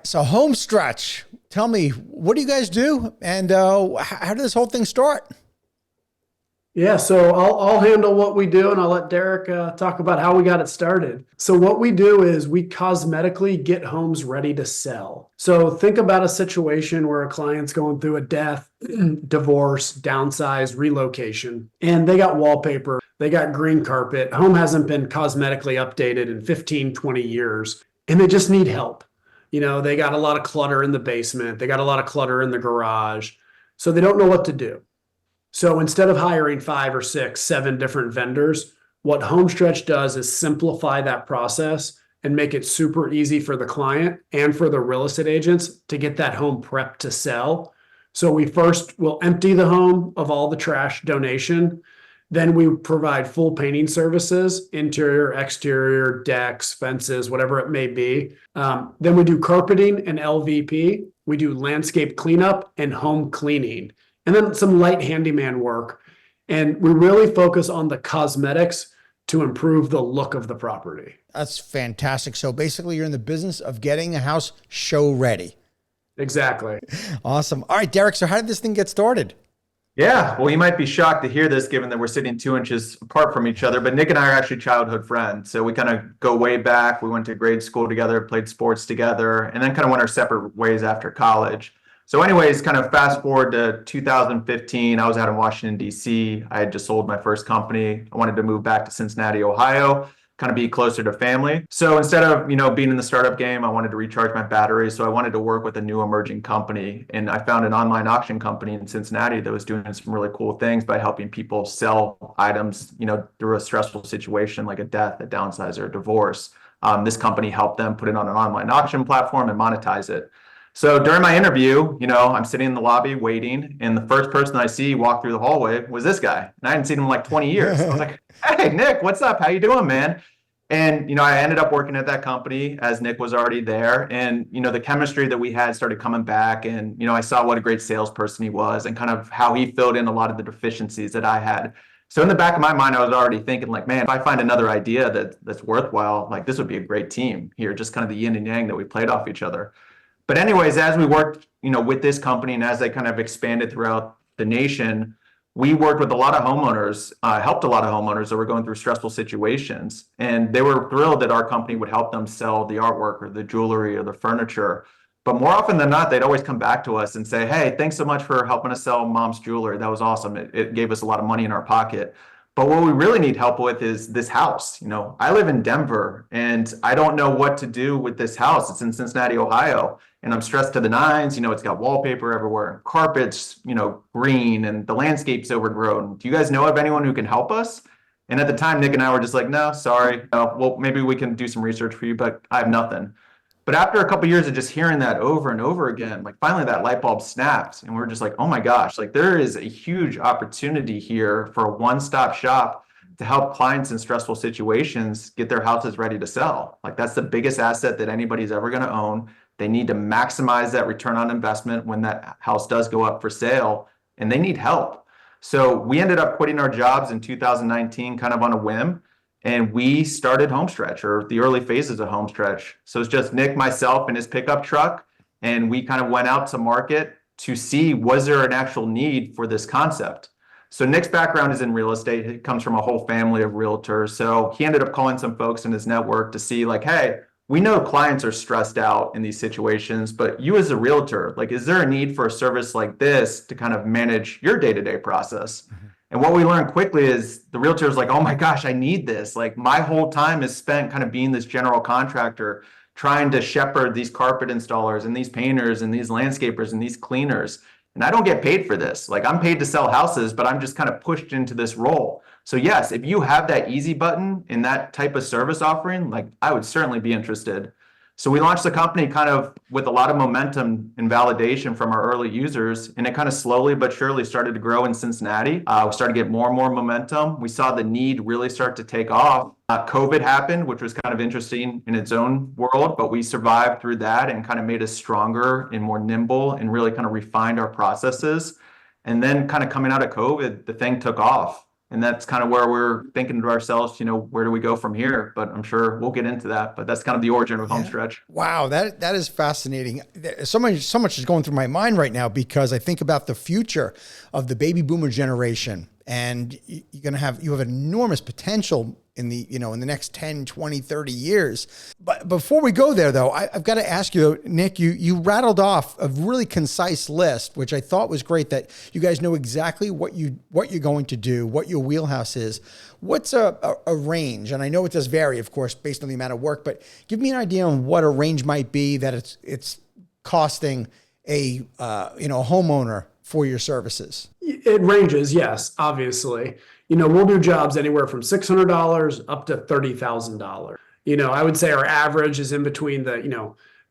So home stretch, tell me, what do you guys do? And how did this whole thing start? Yeah, so I'll handle what we do and I'll let Derek talk about how we got it started. So what we do is we cosmetically get homes ready to sell. So think about a situation where a client's going through a death, divorce, downsize, relocation, and they got wallpaper, they got green carpet, home hasn't been cosmetically updated in 15, 20 years, and they just need help. They got a lot of clutter in the basement, they got a lot of clutter in the garage, so they don't know what to do. So instead of hiring 5 or 6, 7 different vendors, what Homestretch does is simplify that process and make it super easy for the client and for the real estate agents to get that home prepped to sell. So we first will empty the home of all the trash donation. Then we provide full painting services, interior, exterior, decks, fences, whatever it may be. Then we do carpeting and LVP. We do landscape cleanup and home cleaning, and then some light handyman work. And we really focus on the cosmetics to improve the look of the property. That's fantastic. So basically you're in the business of getting a house show ready. Exactly. Awesome. All right, Derek. So how did this thing get started? Yeah, well, you might be shocked to hear this given that we're sitting 2 inches apart from each other, but Nick and I are actually childhood friends. So we kind of go way back. We went to grade school together, played sports together, and then kind of went our separate ways after college. So anyways, kind of fast forward to 2015, I was out in Washington, D.C. I had just sold my first company. I wanted to move back to Cincinnati, Ohio, kind of be closer to family. So instead of, being in the startup game, I wanted to recharge my batteries. So I wanted to work with a new emerging company. And I found an online auction company in Cincinnati that was doing some really cool things by helping people sell items, through a stressful situation like a death, a downsize, or a divorce. This company helped them put it on an online auction platform and monetize it. So during my interview, I'm sitting in the lobby waiting, and the first person I see walk through the hallway was this guy. And I hadn't seen him in like 20 years. I was like, hey, Nick, what's up? How you doing, man? And, I ended up working at that company as Nick was already there. And, the chemistry that we had started coming back. And, I saw what a great salesperson he was and kind of how he filled in a lot of the deficiencies that I had. So in the back of my mind, I was already thinking like, man, if I find another idea that's worthwhile, like this would be a great team here, just kind of the yin and yang that we played off each other. But anyways, as we worked, with this company and as they kind of expanded throughout the nation, we worked with a lot of homeowners, helped a lot of homeowners that were going through stressful situations. And they were thrilled that our company would help them sell the artwork or the jewelry or the furniture. But more often than not, they'd always come back to us and say, hey, thanks so much for helping us sell mom's jewelry. That was awesome. It gave us a lot of money in our pocket. But what we really need help with is this house. I live in Denver and I don't know what to do with this house. It's in Cincinnati, Ohio, and I'm stressed to the nines. It's got wallpaper everywhere, carpets, green, and the landscape's overgrown. Do you guys know of anyone who can help us? And at the time, Nick and I were just like, no, sorry. Well, maybe we can do some research for you, but I have nothing. But after a couple of years of just hearing that over and over again, like finally that light bulb snapped and we're just like, oh my gosh, like there is a huge opportunity here for a one-stop shop to help clients in stressful situations get their houses ready to sell. Like that's the biggest asset that anybody's ever going to own. They need to maximize that return on investment when that house does go up for sale, and they need help. So we ended up quitting our jobs in 2019 kind of on a whim. And we started Homestretch, or the early phases of Homestretch. So it's just Nick, myself, and his pickup truck. And we kind of went out to market to see, was there an actual need for this concept? So Nick's background is in real estate. He comes from a whole family of realtors. So he ended up calling some folks in his network to see like, hey, we know clients are stressed out in these situations, but you as a realtor, like, is there a need for a service like this to kind of manage your day-to-day process? Mm-hmm. And what we learned quickly is the realtor was like, oh my gosh, I need this. Like my whole time is spent kind of being this general contractor, trying to shepherd these carpet installers and these painters and these landscapers and these cleaners. And I don't get paid for this. Like I'm paid to sell houses, but I'm just kind of pushed into this role. So yes, if you have that easy button in that type of service offering, like I would certainly be interested. So we launched the company kind of with a lot of momentum and validation from our early users, and it kind of slowly but surely started to grow in Cincinnati. We started to get more and more momentum. We saw the need really start to take off. COVID happened, which was kind of interesting in its own world, but we survived through that and kind of made us stronger and more nimble and really kind of refined our processes. And then kind of coming out of COVID, the thing took off. And that's kind of where we're thinking to ourselves, where do we go from here? But I'm sure we'll get into that. But that's kind of the origin of Homestretch. Wow, that is fascinating. So much is going through my mind right now because I think about the future of the baby boomer generation, and you have enormous potential in the next 10, 20, 30 years. But before we go there though, I've got to ask you, Nick, you rattled off a really concise list, which I thought was great, that you guys know exactly what you're going to do, what your wheelhouse is. What's a range? And I know it does vary, of course, based on the amount of work, but give me an idea on what a range might be that it's costing a homeowner for your services. It ranges, yes, obviously. We'll do jobs anywhere from $600 up to $30,000. I would say our average is in between the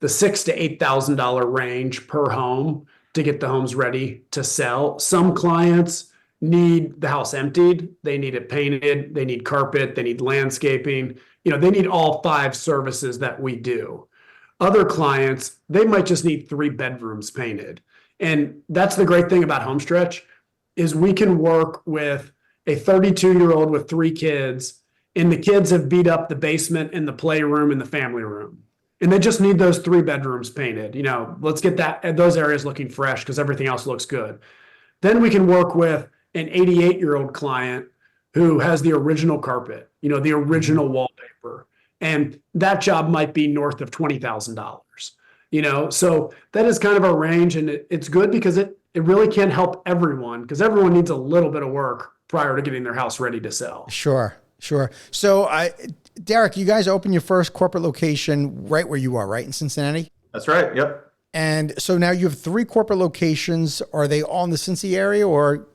$6,000 to $8,000 range per home to get the homes ready to sell. Some clients need the house emptied, they need it painted, they need carpet, they need landscaping. They need all 5 services that we do. Other clients, they might just need 3 bedrooms painted. And that's the great thing about Homestretch is we can work with a 32-year-old with 3 kids, and the kids have beat up the basement and the playroom and the family room. And they just need those 3 bedrooms painted. Let's get those areas looking fresh because everything else looks good. Then we can work with an 88-year-old client who has the original carpet, the original wallpaper. And that job might be north of $20,000. So that is kind of our range, and it's good because it really can help everyone, because everyone needs a little bit of work prior to getting their house ready to sell. Sure. So Derek, you guys opened your first corporate location right where you are, right? In Cincinnati? That's right. Yep. And so now you have 3 corporate locations. Are they all in the Cincy area or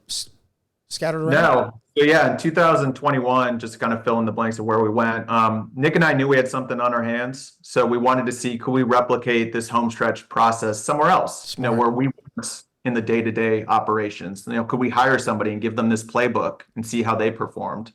scattered around? No. So yeah, in 2021, just to kind of fill in the blanks of where we went, Nick and I knew we had something on our hands. So we wanted to see, could we replicate this Homestretch process somewhere else, where we weren't in the day-to-day operations? Could we hire somebody and give them this playbook and see how they performed?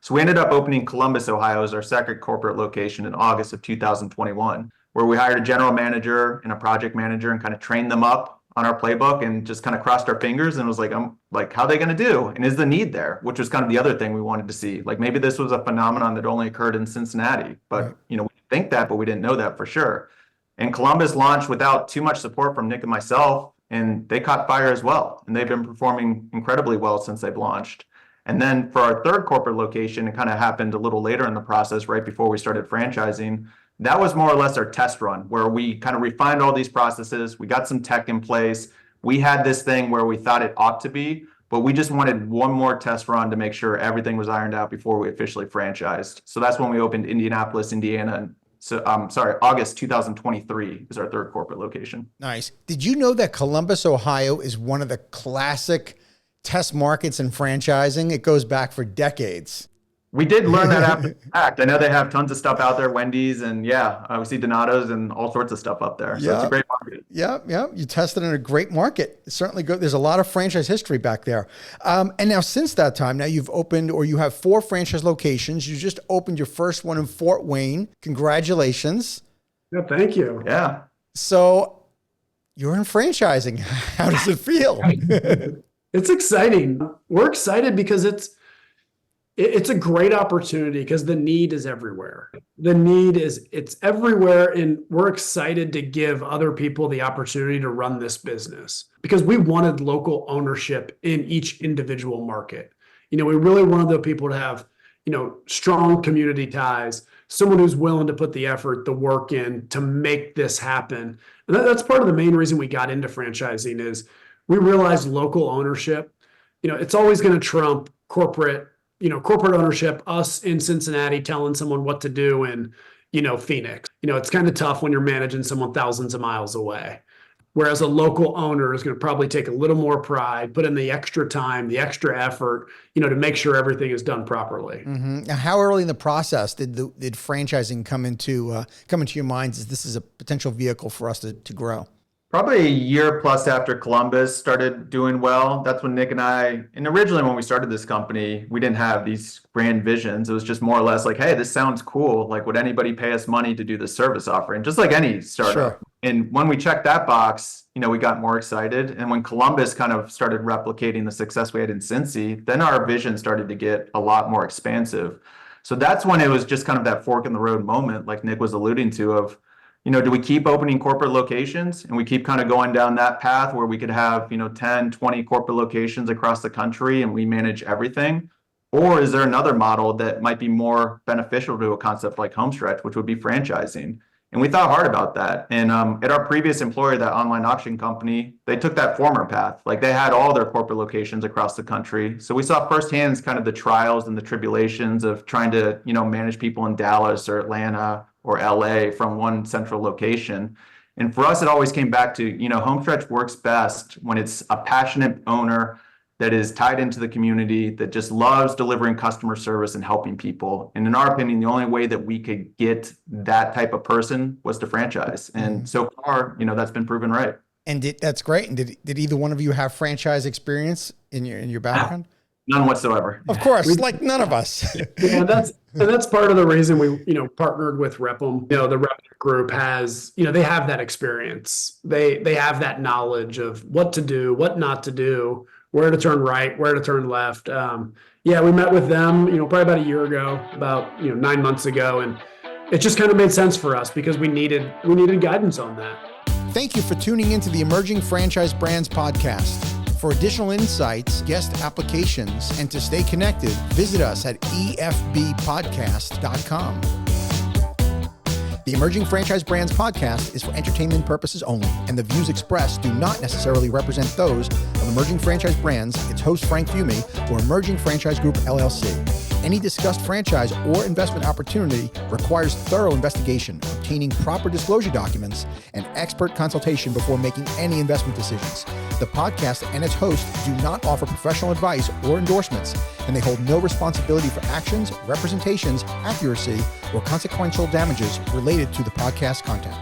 So we ended up opening Columbus, Ohio as our second corporate location in August of 2021, where we hired a general manager and a project manager and kind of trained them up on our playbook and just kind of crossed our fingers and was like, how are they going to do? And is the need there? Which was kind of the other thing we wanted to see. Like maybe this was a phenomenon that only occurred in Cincinnati, but right. We think that, but we didn't know that for sure. And Columbus launched without too much support from Nick and myself, and they caught fire as well. And they've been performing incredibly well since they've launched. And then for our third corporate location, it kind of happened a little later in the process, right before we started franchising. That was more or less our test run, where we kind of refined all these processes. We got some tech in place. We had this thing where we thought it ought to be, but we just wanted one more test run to make sure everything was ironed out before we officially franchised. So that's when we opened Indianapolis, Indiana. So August 2023 is our third corporate location. Nice. Did you know that Columbus, Ohio is one of the classic test markets in franchising? It goes back for decades. We did learn that after the fact. I know they have tons of stuff out there, Wendy's, and we see Donato's and all sorts of stuff up there. So it's a great market. Yeah. You tested in a great market. It's certainly good. There's a lot of franchise history back there. And now since that time, now you've opened, or you have 4 franchise locations. You just opened your first one in Fort Wayne. Congratulations. Yeah, thank you. Yeah. So you're in franchising. How does it feel? It's exciting. We're excited because it's a great opportunity because the need is everywhere. It's everywhere. And we're excited to give other people the opportunity to run this business because we wanted local ownership in each individual market. We really wanted the people to have, strong community ties, someone who's willing to put the effort, the work in to make this happen. And that's part of the main reason we got into franchising is we realized local ownership, it's always going to trump corporate ownership, us in Cincinnati telling someone what to do in, Phoenix. It's kind of tough when you're managing someone thousands of miles away. Whereas a local owner is going to probably take a little more pride, put in the extra time, the extra effort, to make sure everything is done properly. Mm-hmm. Now, how early in the process did franchising come into your minds as this is a potential vehicle for us to grow? Probably a year plus after Columbus started doing well. That's when Nick and originally when we started this company, we didn't have these grand visions. It was just more or less like, hey, this sounds cool. Like, would anybody pay us money to do this service offering? Just like any startup. Sure. And when we checked that box, we got more excited. And when Columbus kind of started replicating the success we had in Cincy, then our vision started to get a lot more expansive. So that's when it was just kind of that fork in the road moment, like Nick was alluding to, of, do we keep opening corporate locations and we keep kind of going down that path where we could have, 10, 20 corporate locations across the country and we manage everything? Or is there another model that might be more beneficial to a concept like Homestretch, which would be franchising? And we thought hard about that. And at our previous employer, that online auction company, they took that former path. Like they had all their corporate locations across the country. So we saw firsthand kind of the trials and the tribulations of trying to, manage people in Dallas or Atlanta or LA from one central location. And for us, it always came back to, Homestretch works best when it's a passionate owner that is tied into the community, that just loves delivering customer service and helping people. And in our opinion, the only way that we could get that type of person was to franchise. And so far, that's been proven right. And that's great. And did either one of you have franchise experience in your background? None whatsoever. Of course, like none of us. Yeah, that's part of the reason we, partnered with Rep'em. The Rep'em group has, they have that experience. They have that knowledge of what to do, what not to do, where to turn right, where to turn left. We met with them, probably about a year ago, about 9 months ago, and it just kind of made sense for us because we needed guidance on that. Thank you for tuning into the Emerging Franchise Brands podcast. For additional insights, guest applications, and to stay connected, visit us at efbpodcast.com. The Emerging Franchise Brands podcast is for entertainment purposes only, and the views expressed do not necessarily represent those of Emerging Franchise Brands, its host Frank Fiume, or Emerging Franchise Group LLC. Any discussed franchise or investment opportunity requires thorough investigation, obtaining proper disclosure documents, and expert consultation before making any investment decisions. The podcast and its host do not offer professional advice or endorsements, and they hold no responsibility for actions, representations, accuracy, or consequential damages related to the podcast content.